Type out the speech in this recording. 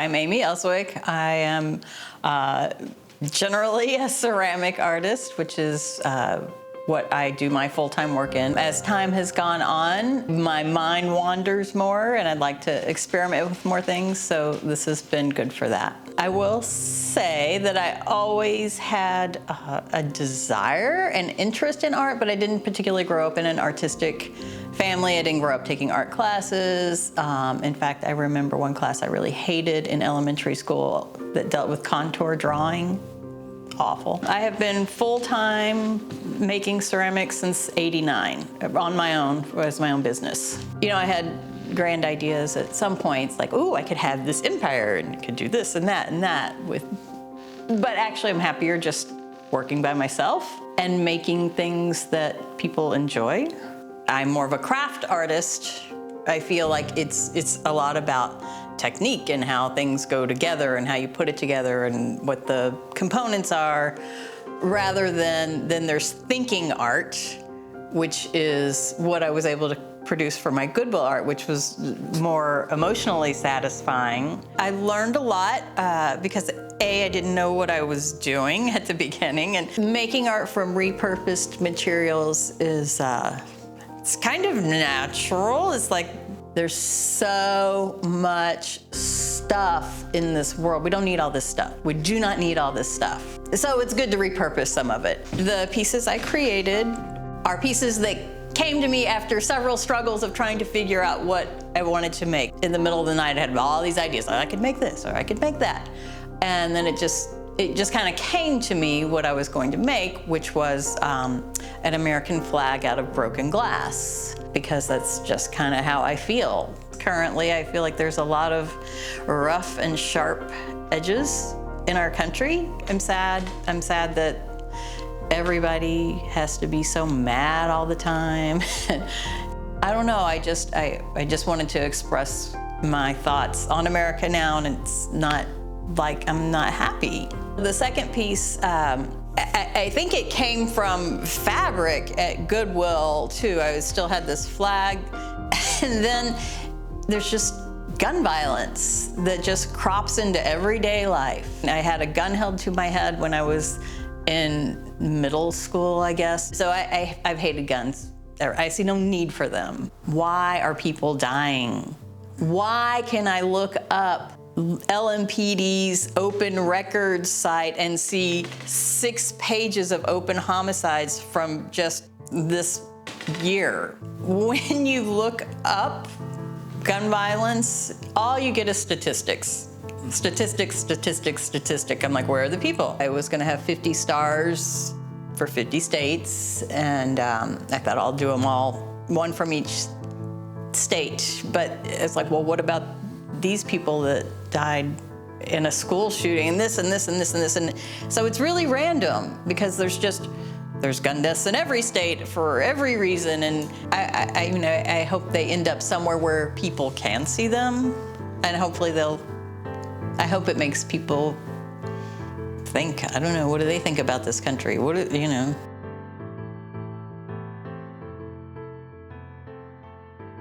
I'm Amy Elswick. I am generally a ceramic artist, which is what I do my full-time work in. As time has gone on, my mind wanders more and I'd like to experiment with more things, so this has been good for that. I will say that I always had a desire and interest in art, but I didn't particularly grow up in an artistic family. I didn't grow up taking art classes. In fact, I remember one class I really hated in elementary school that dealt with contour drawing. Awful. I have been full-time making ceramics since '89 on my own, as my own business. You know, I had grand ideas at some points, like, ooh, I could have this empire and could do this and that with, but actually I'm happier just working by myself and making things that people enjoy. I'm more of a craft artist. I feel like it's a lot about technique and how things go together and how you put it together and what the components are, rather than there's thinking art, which is what I was able to produce for my Goodwill art, which was more emotionally satisfying. I learned a lot because I didn't know what I was doing at the beginning, and making art from repurposed materials is it's kind of natural. It's like there's so much stuff in this world. We don't need all this stuff. We do not need all this stuff. So it's good to repurpose some of it. The pieces I created are pieces that came to me after several struggles of trying to figure out what I wanted to make. In the middle of the night, I had all these ideas. I could make this, or I could make that. And then it just kind of came to me what I was going to make, which was an American flag out of broken glass, because that's just kind of how I feel. Currently, I feel like there's a lot of rough and sharp edges in our country. I'm sad that everybody has to be so mad all the time. I don't know, I just wanted to express my thoughts on America now, and it's not like I'm not happy. The second piece, I think it came from fabric at Goodwill too. I still had this flag, and then there's just gun violence that just crops into everyday life. I had a gun held to my head when I was in middle school, I guess. So I've hated guns. I see no need for them. Why are people dying? Why can I look up LMPD's open records site and see 6 pages of open homicides from just this year? When you look up gun violence, all you get is statistics. Statistic. I'm like, where are the people? I was gonna have 50 stars for 50 states, and I thought I'll do them all, one from each state. But it's like, well, what about these people that died in a school shooting, and this and this and this and this? And so it's really random, because there's gun deaths in every state for every reason, and I hope they end up somewhere where people can see them, and hopefully I hope it makes people think. I don't know, what do they think about this country?